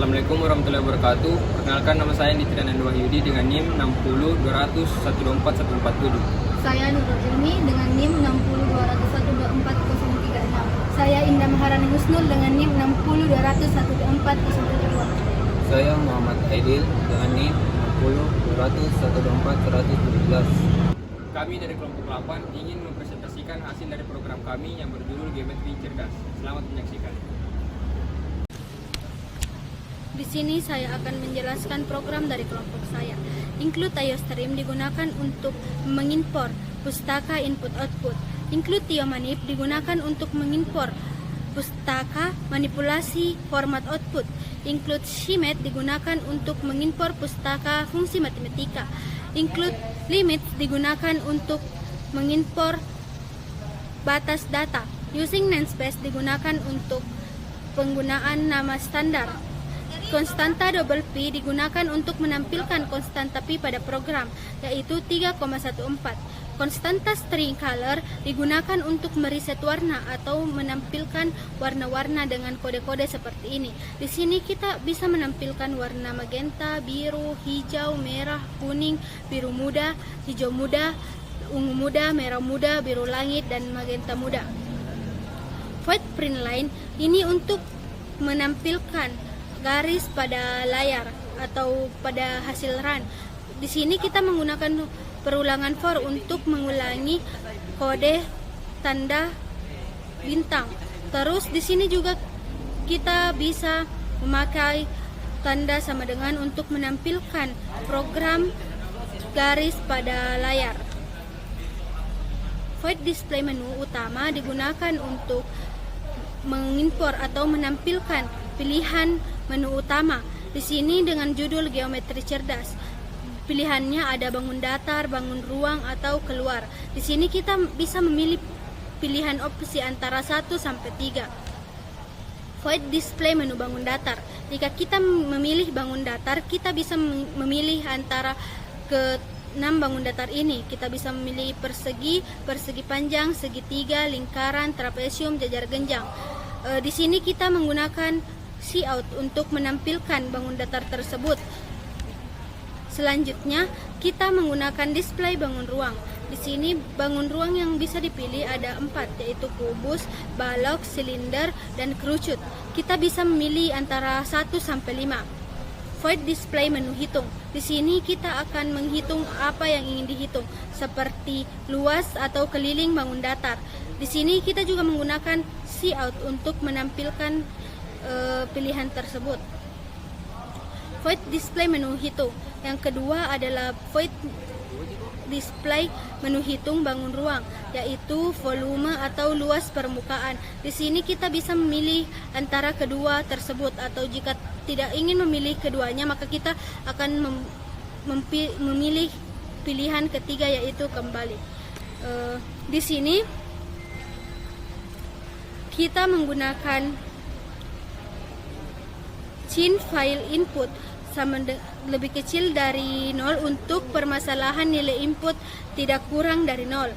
Assalamualaikum warahmatullahi wabarakatuh. Perkenalkan, nama saya Nitya Nando Wahyudi dengan NIM 60 200 124 147. Saya Nurul Ilmi dengan NIM 60 200 124 036. Saya Indah Maharani Husnul dengan NIM 60 200 124 072. Saya Muhammad Aidil dengan NIM 60 200 124 117. Kami dari kelompok 8 ingin mempresentasikan hasil dari program kami yang berjudul Geometri Cerdas. Selamat menyaksikan. Di sini saya akan menjelaskan program dari kelompok saya. Include IOStream digunakan untuk mengimpor pustaka input-output. Include TIOManip digunakan untuk mengimpor pustaka manipulasi format output. Include Shimet digunakan untuk mengimpor pustaka fungsi matematika. Include Limits digunakan untuk mengimpor batas data. Using namespace digunakan untuk penggunaan nama standar. Konstanta double P digunakan untuk menampilkan konstanta P pada program, yaitu 3,14. Konstanta string color digunakan untuk mereset warna atau menampilkan warna-warna dengan kode-kode seperti ini. Di sini kita bisa menampilkan warna magenta, biru, hijau, merah, kuning, biru muda, hijau muda, ungu muda, merah muda, biru langit, dan magenta muda. Void print line ini untuk menampilkan garis pada layar atau pada hasil run. Di sini kita menggunakan perulangan for untuk mengulangi kode tanda bintang. Terus di sini juga kita bisa memakai tanda sama dengan untuk menampilkan program garis pada layar. Void display menu utama digunakan untuk mengimpor atau menampilkan pilihan menu utama. Di sini dengan judul Geometri Cerdas. Pilihannya ada bangun datar, bangun ruang, atau keluar. Di sini kita bisa memilih pilihan opsi antara 1 sampai 3. Void display menu bangun datar. Jika kita memilih bangun datar, kita bisa memilih antara ke 6 bangun datar ini. Kita bisa memilih persegi, persegi panjang, segitiga, lingkaran, trapesium, jajar genjang. Di sini kita menggunakan cout untuk menampilkan bangun datar tersebut. Selanjutnya, kita menggunakan display bangun ruang. Di sini bangun ruang yang bisa dipilih ada 4, yaitu kubus, balok, silinder, dan kerucut. Kita bisa memilih antara 1 sampai 5. Void display menu hitung. Di sini kita akan menghitung apa yang ingin dihitung, seperti luas atau keliling bangun datar. Di sini kita juga menggunakan cout untuk menampilkan pilihan tersebut. Void display menu hitung. Yang kedua adalah void display menu hitung bangun ruang, yaitu volume atau luas permukaan. Di sini kita bisa memilih antara kedua tersebut, atau jika tidak ingin memilih keduanya, maka kita akan memilih pilihan ketiga, yaitu kembali. Di sini kita menggunakan chain file input lebih kecil dari 0 untuk permasalahan nilai input tidak kurang dari 0.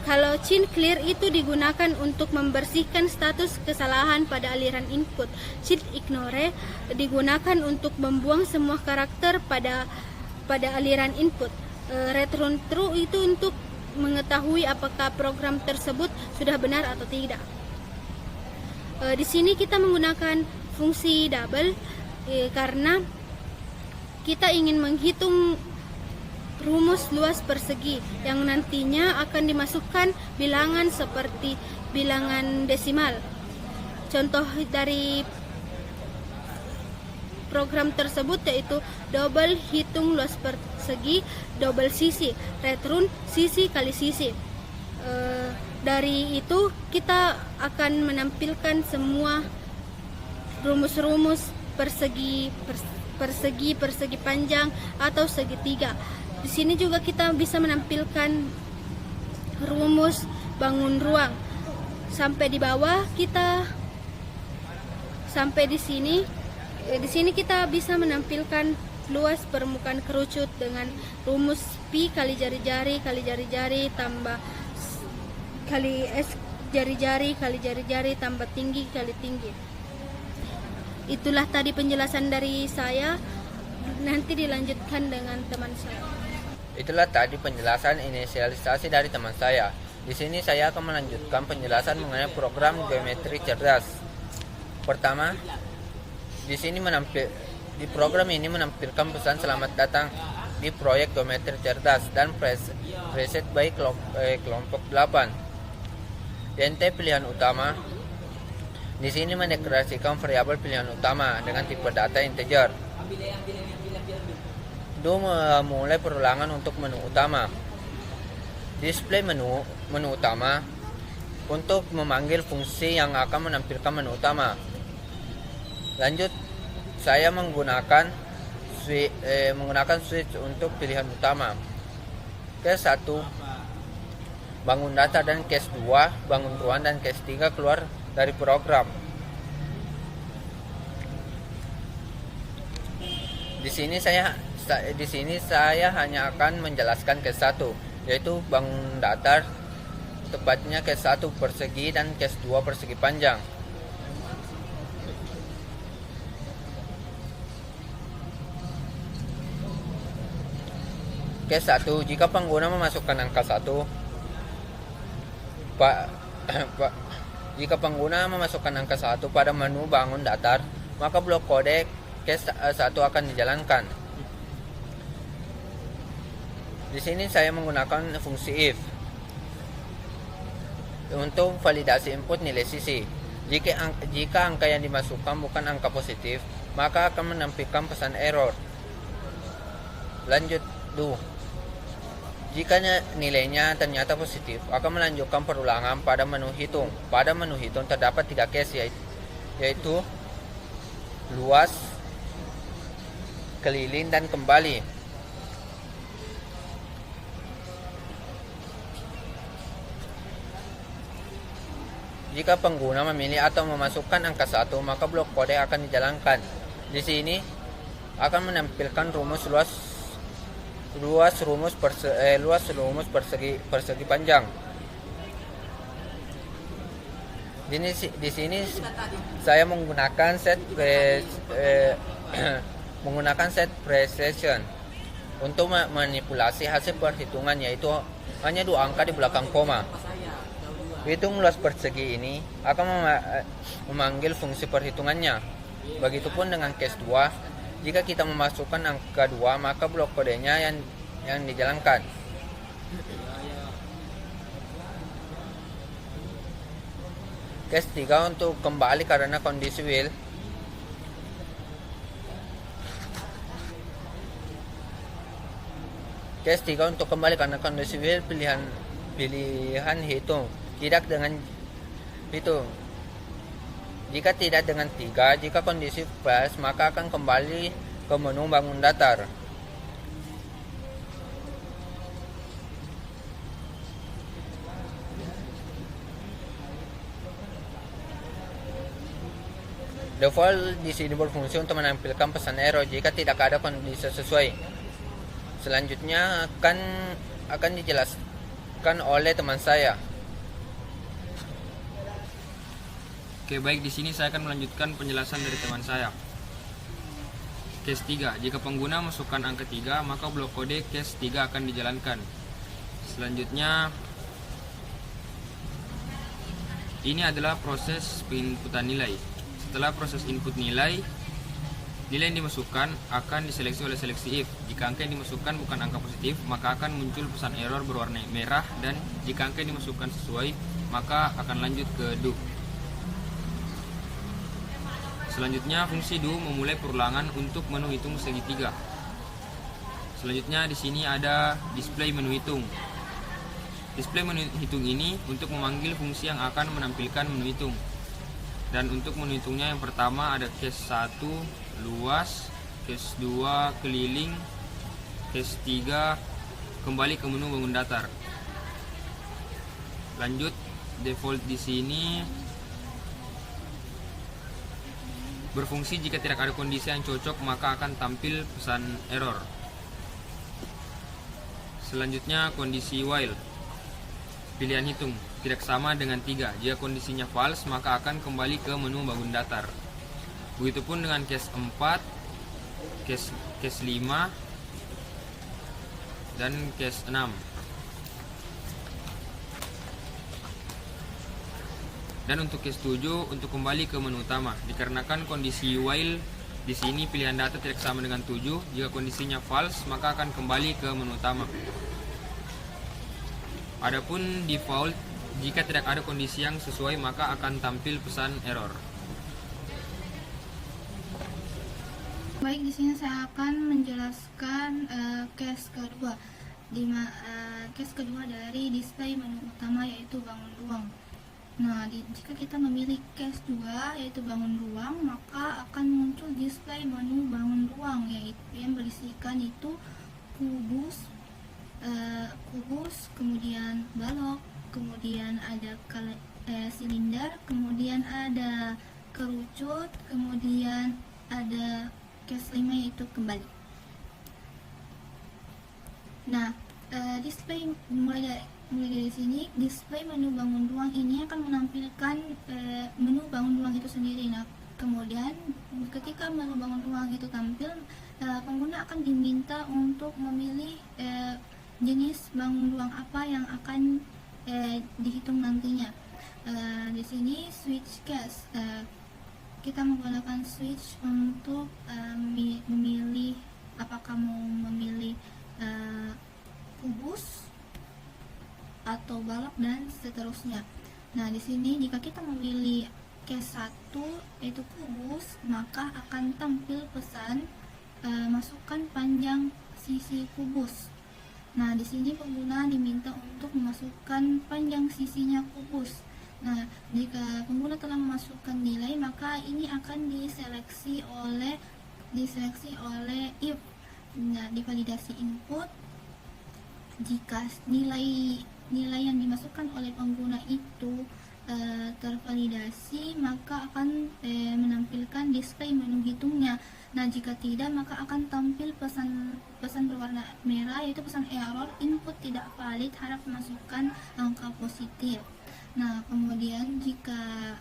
Kalau chain clear itu digunakan untuk membersihkan status kesalahan pada aliran input. Chain ignore digunakan untuk membuang semua karakter pada aliran input. Return true itu untuk mengetahui apakah program tersebut sudah benar atau tidak. Di sini kita menggunakan fungsi double karena kita ingin menghitung rumus luas persegi yang nantinya akan dimasukkan bilangan seperti bilangan desimal. Contoh dari program tersebut yaitu double hitung luas persegi, double sisi, return sisi kali sisi. Dari itu kita akan menampilkan semua rumus-rumus persegi panjang atau segitiga. Di sini juga kita bisa menampilkan rumus bangun ruang. Sampai di bawah kita sampai di sini. Di sini kita bisa menampilkan luas permukaan kerucut dengan rumus pi kali jari-jari kali jari-jari tambah kali S jari-jari kali jari-jari tambah tinggi kali tinggi. Itulah tadi penjelasan dari saya. Nanti dilanjutkan dengan teman saya. Itulah tadi penjelasan inisialisasi dari teman saya. Di sini saya akan melanjutkan penjelasan mengenai program geometri cerdas. Pertama, di program ini menampilkan pesan selamat datang di proyek geometri cerdas dan preset by kelompok 8. DNT pilihan utama. Di sini mendeklarasikan variabel pilihan utama dengan tipe data integer. Mulai perulangan untuk menu utama. Display menu utama untuk memanggil fungsi yang akan menampilkan menu utama. Lanjut, saya menggunakan switch untuk pilihan utama. Case 1 bangun data dan case 2 bangun ruang dan case 3 keluar dari program. Di sini saya hanya akan menjelaskan case 1, yaitu bangun datar, tepatnya case 1 persegi dan case 2 persegi panjang. Case 1, jika pengguna memasukkan angka 1 jika pengguna memasukkan angka 1 pada menu bangun datar, maka blok kode case 1 akan dijalankan. Di sini saya menggunakan fungsi if untuk validasi input nilai sisi. Jika angka yang dimasukkan bukan angka positif, maka akan menampilkan pesan error. Lanjut do. Jika nilainya ternyata positif, akan melanjutkan perulangan pada menu hitung. Pada menu hitung terdapat 3 case, yaitu luas, keliling, dan kembali. Jika pengguna memilih atau memasukkan angka 1, maka blok kode akan dijalankan. Di sini akan menampilkan rumus luas rumus persegi panjang. Di sini saya menggunakan set precision untuk manipulasi hasil perhitungan, yaitu hanya 2 angka di belakang koma. Hitung luas persegi ini akan memanggil fungsi perhitungannya. Begitupun dengan case 2. Jika kita memasukkan angka 2, maka blok kodenya yang dijalankan. Case 3 untuk kembali karena kondisi while. Case 3 untuk kembali karena kondisi while pilihan hitung. Tidak dengan hitung. Jika tidak dengan 3, jika kondisi false, maka akan kembali ke menu bangun datar. Default di sini berfungsi untuk menampilkan pesan error jika tidak ada kondisi sesuai. Selanjutnya akan dijelaskan oleh teman saya. Oke, baik, di sini saya akan melanjutkan penjelasan dari teman saya. Case 3, jika pengguna masukkan angka 3, maka blok kode case 3 akan dijalankan. Selanjutnya, ini adalah proses penginputan nilai. Setelah proses input nilai yang dimasukkan akan diseleksi oleh seleksi if. Jika angka yang dimasukkan bukan angka positif, maka akan muncul pesan error berwarna merah, dan jika angka yang dimasukkan sesuai, maka akan lanjut ke do. Selanjutnya, fungsi do memulai perulangan untuk menu hitung segitiga. Selanjutnya, di sini ada display menu hitung. Display menu hitung ini untuk memanggil fungsi yang akan menampilkan menu hitung. Dan untuk menu hitungnya yang pertama ada case 1 luas, case 2 keliling, case 3 kembali ke menu bangun datar. Lanjut, default di sini berfungsi jika tidak ada kondisi yang cocok, maka akan tampil pesan error. Selanjutnya, kondisi while. Pilihan hitung tidak sama dengan 3. Jika kondisinya false, maka akan kembali ke menu bangun datar. Begitupun dengan case 4, case 5, dan case 6. Dan untuk case 7, untuk kembali ke menu utama. Dikarenakan kondisi while di sini pilihan data tidak sama dengan 7, jika kondisinya false maka akan kembali ke menu utama. Adapun default, jika tidak ada kondisi yang sesuai maka akan tampil pesan error. Baik, di sini saya akan menjelaskan case kedua. Case kedua dari display menu utama yaitu bangun ruang. Nah, jika kita memilih case 2 yaitu bangun ruang, maka akan muncul display menu bangun ruang yaitu yang berisikan itu kubus, kemudian balok, kemudian ada silinder, kemudian ada kerucut, kemudian ada case 5 yaitu kembali. Nah, display mulai dari sini, display menu bangun ruang ini akan menampilkan menu bangun ruang itu sendiri. Nah, kemudian ketika menu bangun ruang itu tampil, pengguna akan diminta untuk memilih jenis bangun ruang apa yang akan dihitung nantinya. Di sini switch case, kita menggunakan switch untuk memilih apakah mau memilih kubus atau balok dan seterusnya. Nah, di sini jika kita memilih case 1 yaitu kubus, maka akan tampil pesan masukkan panjang sisi kubus. Nah, di sini pengguna diminta untuk memasukkan panjang sisinya kubus. Nah, jika pengguna telah memasukkan nilai, maka ini akan diseleksi oleh if. Nah, divalidasi input. Jika nilai yang dimasukkan oleh pengguna itu tervalidasi, maka akan menampilkan display menu hitungnya. Nah, jika tidak, maka akan tampil pesan berwarna merah yaitu pesan error, input tidak valid, harap masukkan angka positif. Nah, kemudian jika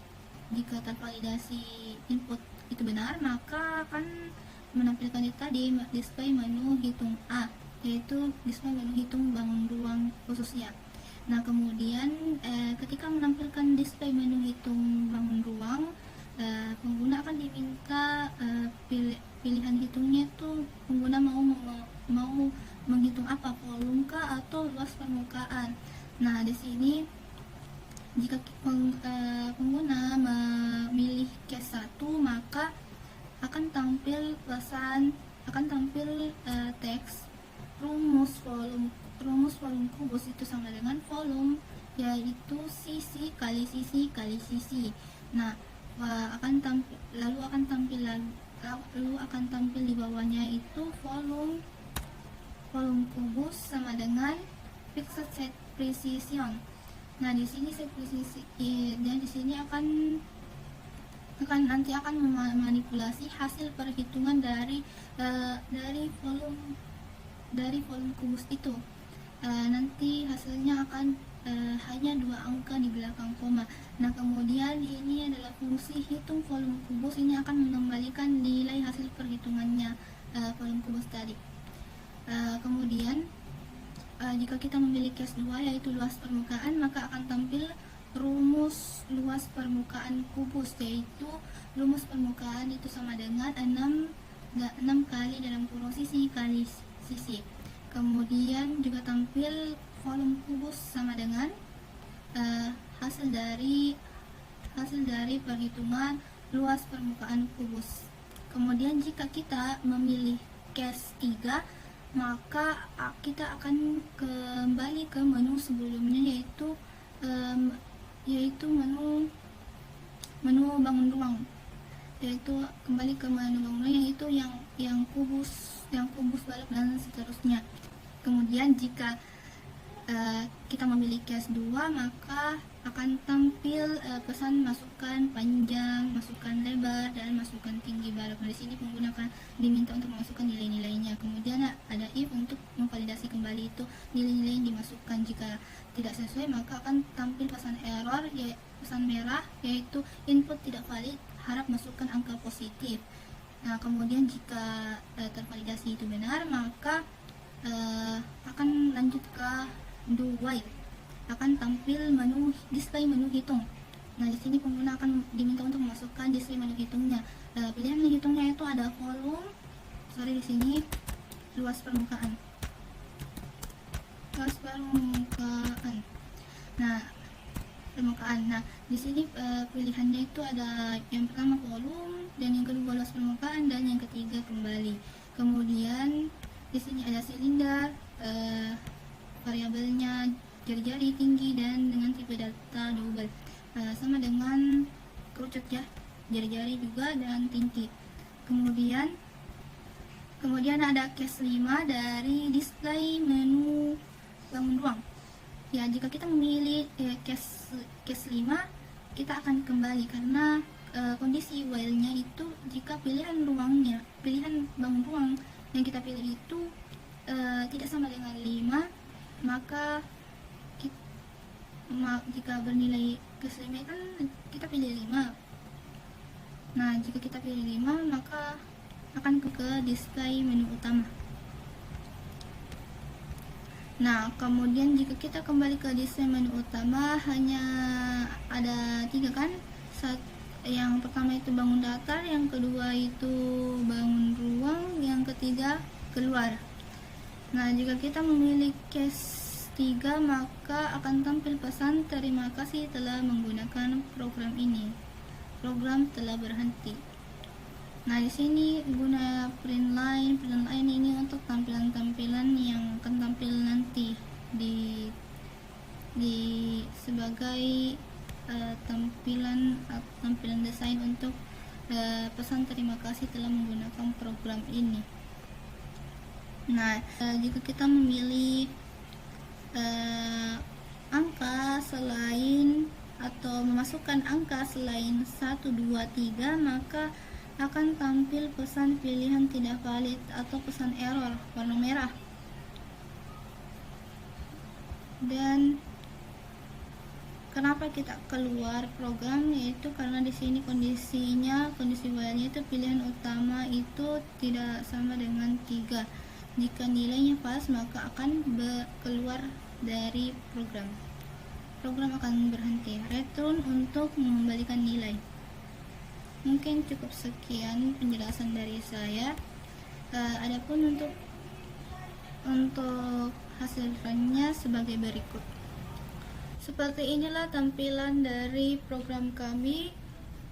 tervalidasi input itu benar, maka akan menampilkan tadi display menu hitung A, yaitu display menu hitung bangun ruang khususnya. Nah, kemudian ketika menampilkan display menu hitung bangun ruang, pengguna akan diminta pilihan hitungnya itu pengguna mau menghitung apa, volume kah atau luas permukaan. Nah, di sini jika pengguna memilih case 1, maka akan tampil teks rumus volume kubus itu sama dengan volume, yaitu sisi kali sisi kali sisi. Nah, akan tampil di bawahnya itu volume kubus sama dengan fixed set precision. Nah, di sini set precision, dan di sini akan memanipulasi hasil perhitungan dari volume kubus itu. Nanti hasilnya akan hanya 2 angka di belakang koma. Nah, kemudian ini adalah fungsi hitung volume kubus, ini akan mengembalikan nilai hasil perhitungannya volume kubus tadi. Kemudian jika kita memilih case 2 yaitu luas permukaan, maka akan tampil rumus luas permukaan kubus, yaitu rumus permukaan itu sama dengan 6 kali dalam kurung sisi kali sisi. Kemudian juga tampil volume kubus sama dengan hasil dari perhitungan luas permukaan kubus. Kemudian jika kita memilih case 3, maka kita akan kembali ke menu sebelumnya, yaitu menu bangun ruang, yaitu kembali ke menu bangun ruang, yaitu yang kubus balok dan seterusnya. Kemudian jika kita memilih case 2, maka akan tampil pesan masukan panjang, masukan lebar, dan masukan tinggi balok. Di sini menggunakan diminta untuk memasukkan nilai-nilainya. Kemudian ada if untuk memvalidasi kembali itu nilai-nilai yang dimasukkan. Jika tidak sesuai maka akan tampil pesan error, pesan merah, yaitu input tidak valid, harap masukkan angka positif. Nah, kemudian jika tervalidasi itu benar maka akan lanjut ke do while. Akan tampil display menu hitung. Nah, di sini pengguna akan diminta untuk memasukkan display menu hitungnya. Pilihan menu hitungnya itu ada volume, di sini luas permukaan. Nah, permukaan. Nah, di sini pilihannya itu ada yang pertama volume, dan yang kedua luas permukaan, dan yang ketiga kembali. Kemudian di sini ada silinder, variabelnya jari-jari tinggi dan dengan tipe data double, sama dengan kerucut ya, jari-jari juga dan tinggi. Kemudian ada case 5 dari display menu bangun ruang. Ya, jika kita memilih case 5, kita akan kembali karena kondisi while-nya itu jika pilihan bangun ruang yang kita pilih itu tidak sama dengan 5, maka jika bernilai case 5 kan kita pilih 5. Nah, jika kita pilih 5 maka akan ke display menu utama. Nah, kemudian jika kita kembali ke display menu utama hanya ada 3 kan. Yang pertama itu bangun datar, yang kedua itu bangun ruang, yang ketiga keluar. Nah, jika kita memilih case 3 maka akan tampil pesan terima kasih telah menggunakan program ini. Program telah berhenti. Nah, di sini guna print line ini untuk tampilan-tampilan yang akan tampil nanti di sebagai tampilan desain untuk pesan terima kasih telah menggunakan program ini. Nah, jika kita memilih angka selain atau memasukkan angka selain 1, 2, 3 maka akan tampil pesan pilihan tidak valid atau pesan error warna merah. Dan kenapa kita keluar program, yaitu karena di sini kondisi while-nya itu pilihan utama itu tidak sama dengan 3. Jika nilainya pas maka akan keluar dari program. Program akan berhenti. Return untuk mengembalikan nilai. Mungkin cukup sekian penjelasan dari saya. Adapun untuk hasilnya sebagai berikut. Seperti inilah tampilan dari program kami.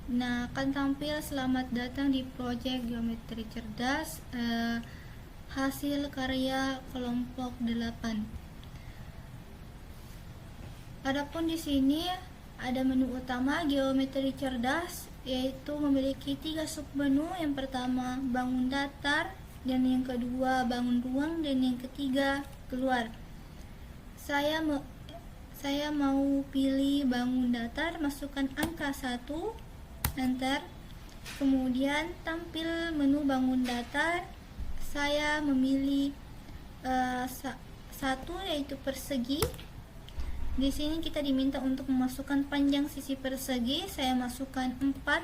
Nah, akan tampil selamat datang di proyek Geometri Cerdas, hasil karya kelompok 8. Adapun di sini ada menu utama Geometri Cerdas, yaitu memiliki 3 submenu. Yang pertama bangun datar, dan yang kedua bangun ruang, dan yang ketiga keluar. Saya mau pilih bangun datar, masukkan angka 1, enter. Kemudian tampil menu bangun datar. Saya memilih 1, yaitu persegi. Di sini kita diminta untuk memasukkan panjang sisi persegi. Saya masukkan 4.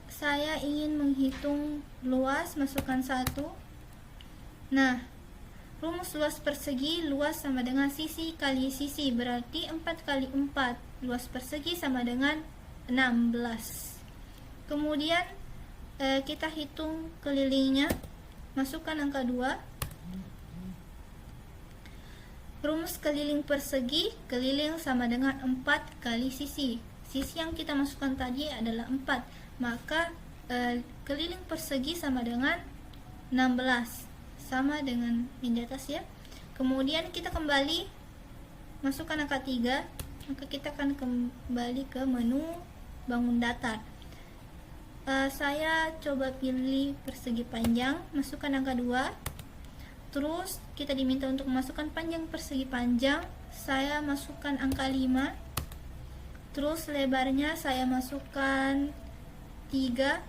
Saya ingin menghitung luas, masukkan 1. Nah, rumus luas persegi, luas sama dengan sisi kali sisi, berarti 4 kali 4. Luas persegi sama dengan 16. Kemudian kita hitung kelilingnya, masukkan angka 2. Rumus keliling persegi, keliling sama dengan 4 kali sisi. Sisi yang kita masukkan tadi adalah 4, maka keliling persegi sama dengan 16, sama dengan yang di atas ya. Kemudian kita kembali masukkan angka 3, maka kita akan kembali ke menu bangun datar. Saya coba pilih persegi panjang, masukkan angka 2. Terus kita diminta untuk memasukkan panjang persegi panjang. Saya masukkan angka 5. Terus lebarnya saya masukkan 3.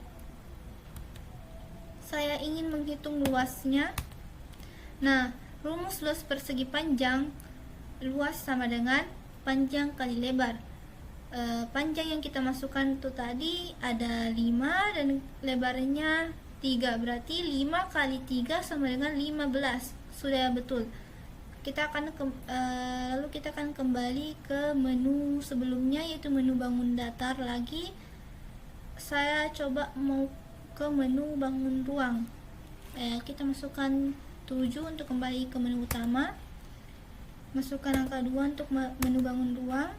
Saya ingin menghitung luasnya. Nah, rumus luas persegi panjang, luas sama dengan panjang kali lebar. Panjang yang kita masukkan itu tadi ada 5 dan lebarnya 3, berarti 5 kali 3 sama dengan 15. Sudah betul. Lalu kita akan kembali ke menu sebelumnya, yaitu menu bangun datar lagi. Saya coba mau ke menu bangun ruang. Kita masukkan 7 untuk kembali ke menu utama. Masukkan angka 2 untuk menu bangun ruang.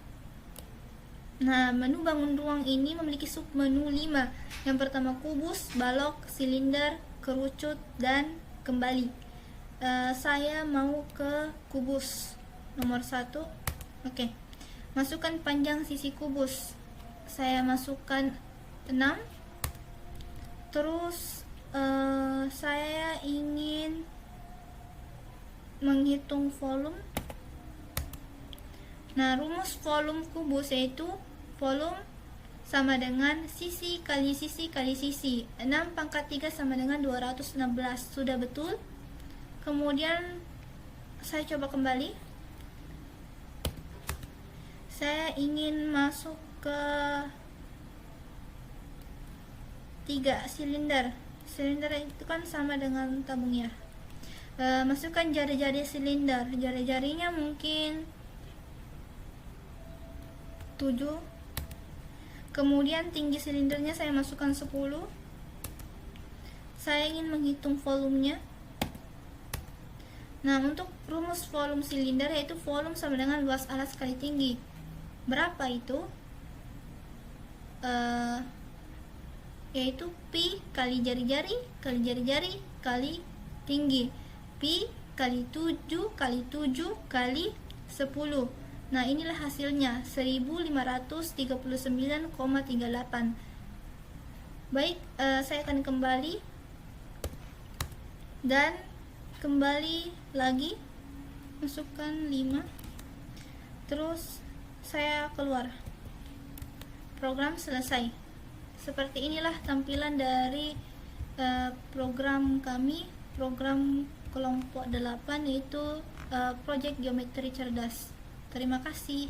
Nah, menu bangun ruang ini memiliki submenu 5. Yang pertama kubus, balok, silinder, kerucut, dan kembali. Saya mau ke kubus nomor 1. Oke. Masukkan panjang sisi kubus. Saya masukkan 6. Terus saya ingin menghitung volume. Nah, rumus volume kubus yaitu volume sama dengan sisi kali sisi kali sisi. 6 pangkat 3 sama dengan 216. Sudah betul? Kemudian saya coba kembali. Saya ingin masuk ke 3 silinder. Silinder itu kan sama dengan tabung ya. Masukkan jari-jari silinder. Jari-jarinya mungkin 7. Kemudian tinggi silindernya saya masukkan 10. Saya ingin menghitung volumenya. Nah, untuk rumus volume silinder yaitu volume sama dengan luas alas kali tinggi. Berapa itu? Yaitu pi kali jari-jari kali jari-jari kali tinggi. Pi kali 7 kali 7 kali 10. Nah, inilah hasilnya 1539,38. Baik, saya akan kembali dan kembali lagi, masukkan 5. Terus saya keluar. Program selesai. Seperti inilah tampilan dari program kami, program kelompok 8, yaitu Project Geometri Cerdas. Terima kasih.